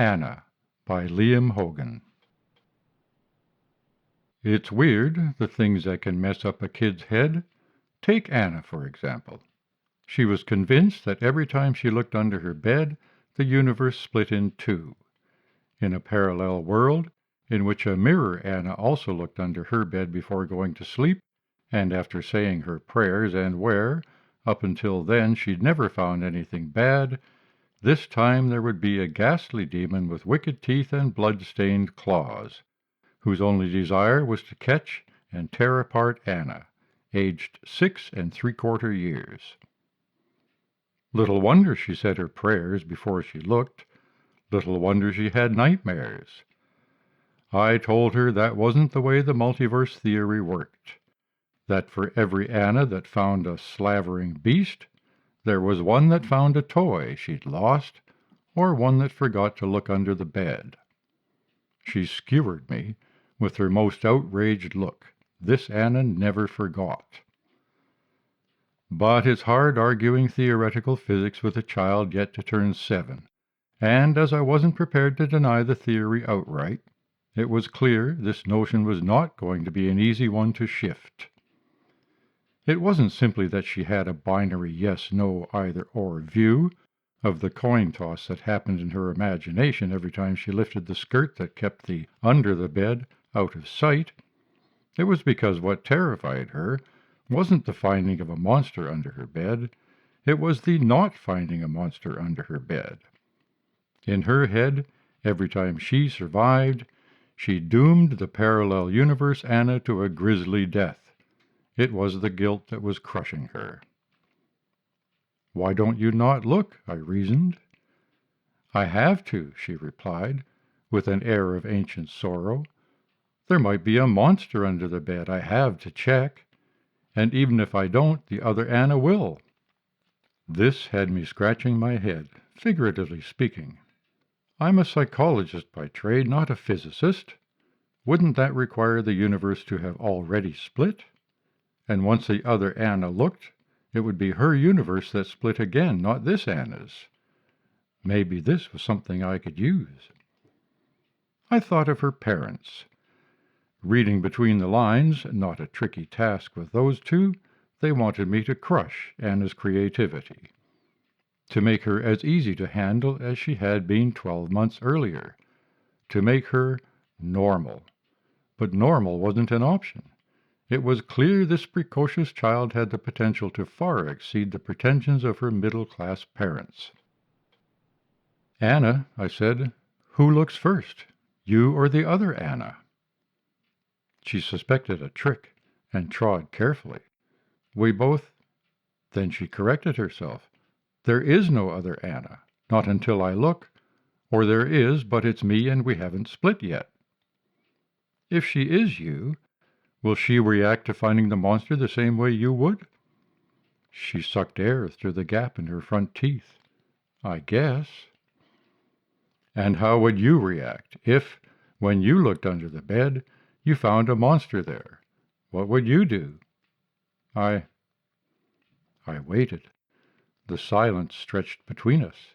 Anna by Liam Hogan. It's weird, the things that can mess up a kid's head. Take Anna, for example. She was convinced that every time she looked under her bed, the universe split in two. In a parallel world, in which a mirror Anna also looked under her bed before going to sleep, and after saying her prayers, and where, up until then, she'd never found anything bad, this time there would be a ghastly demon with wicked teeth and blood-stained claws, whose only desire was to catch and tear apart Anna, aged 6 3/4 years. Little wonder she said her prayers before she looked. Little wonder she had nightmares. I told her that wasn't the way the multiverse theory worked, that for every Anna that found a slavering beast, there was one that found a toy she'd lost, or one that forgot to look under the bed. She skewered me with her most outraged look. This Anna never forgot. But it's hard arguing theoretical physics with a child yet to turn 7, and as I wasn't prepared to deny the theory outright, it was clear this notion was not going to be an easy one to shift. It wasn't simply that she had a binary yes, no, either or view of the coin toss that happened in her imagination every time she lifted the skirt that kept the under the bed out of sight. It was because what terrified her wasn't the finding of a monster under her bed, it was the not finding a monster under her bed. In her head, every time she survived, she doomed the parallel universe Anna to a grisly death. It was the guilt that was crushing her. "Why don't you not look?" I reasoned. "I have to," she replied, with an air of ancient sorrow. "There might be a monster under the bed. I have to check. And even if I don't, the other Anna will." This had me scratching my head, figuratively speaking. I'm a psychologist by trade, not a physicist. Wouldn't that require the universe to have already split? And once the other Anna looked, it would be her universe that split again, not this Anna's. Maybe this was something I could use. I thought of her parents. Reading between the lines, not a tricky task with those two, they wanted me to crush Anna's creativity, to make her as easy to handle as she had been 12 months earlier, to make her normal. But normal wasn't an option. It was clear this precocious child had the potential to far exceed the pretensions of her middle-class parents. "Anna," I said, "who looks first, you or the other Anna?" She suspected a trick and trod carefully. "We both—" Then she corrected herself. "There is no other Anna, not until I look, or there is, but it's me and we haven't split yet." "If she is you, will she react to finding the monster the same way you would?" She sucked air through the gap in her front teeth. "I guess." "And how would you react if, when you looked under the bed, you found a monster there? What would you do?" I waited. The silence stretched between us.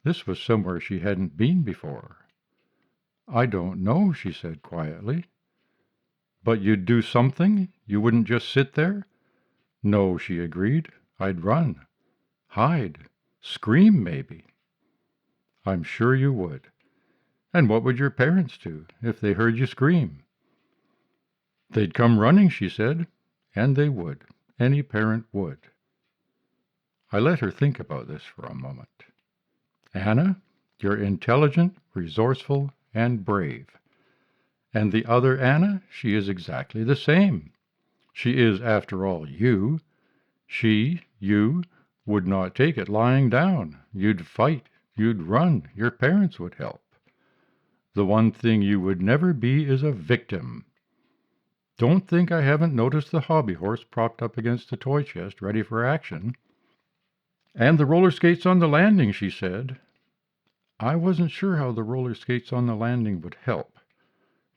This was somewhere she hadn't been before. "I don't know," she said quietly. "But you'd do something? You wouldn't just sit there?" "No," she agreed. "I'd run. Hide. Scream, maybe." "I'm sure you would. And what would your parents do if they heard you scream?" "They'd come running," she said. And they would. Any parent would. I let her think about this for a moment. "Anna, you're intelligent, resourceful, and brave. And the other Anna, she is exactly the same. She is, after all, you. You, would not take it lying down. You'd fight. You'd run. Your parents would help. The one thing you would never be is a victim. Don't think I haven't noticed the hobby horse propped up against the toy chest, ready for action." "And the roller skates on the landing," she said. I wasn't sure how the roller skates on the landing would help.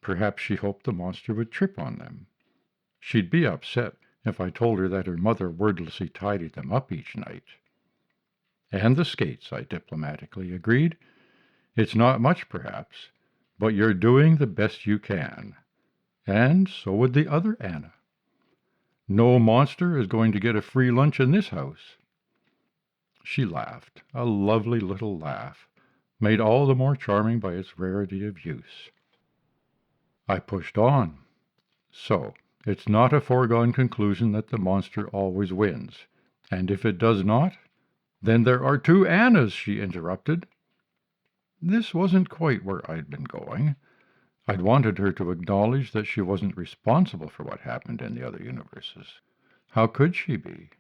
Perhaps she hoped the monster would trip on them. She'd be upset if I told her that her mother wordlessly tidied them up each night. "And the skates," I diplomatically agreed. It's not much, perhaps, but you're doing the best you can. And so would the other Anna. No monster is going to get a free lunch in this house. She laughed, a lovely little laugh, made all the more charming by its rarity of use. I pushed on. So, it's not a foregone conclusion that the monster always wins. And if it does not, then there are two Annas, she interrupted. This wasn't quite where I'd been going. I'd wanted her to acknowledge that she wasn't responsible for what happened in the other universes. How could she be?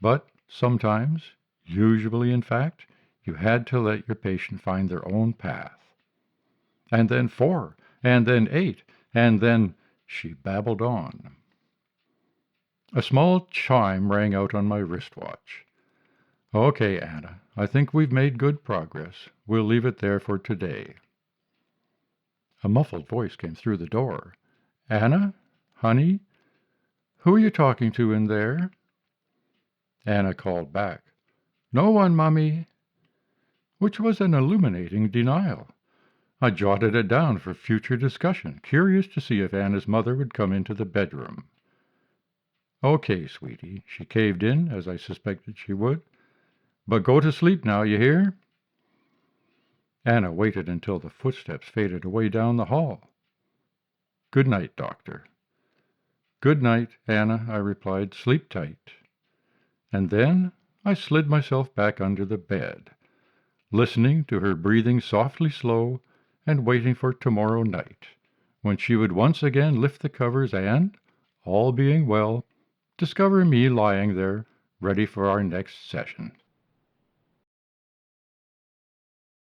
But sometimes, usually in fact, you had to let your patient find their own path. And then 4, and then 8, and then she babbled on. A small chime rang out on my wristwatch. Okay, Anna, I think we've made good progress. We'll leave it there for today. A muffled voice came through the door. Anna? Honey? Who are you talking to in there? Anna called back. No one, Mummy. Which was an illuminating denial. I jotted it down for future discussion, curious to see if Anna's mother would come into the bedroom. Okay, sweetie, she caved in, as I suspected she would. But go to sleep now, you hear? Anna waited until the footsteps faded away down the hall. Good night, Doctor. Good night, Anna, I replied. Sleep tight. And then I slid myself back under the bed, listening to her breathing softly slow and waiting for tomorrow night, when she would once again lift the covers and, all being well, discover me lying there, ready for our next session.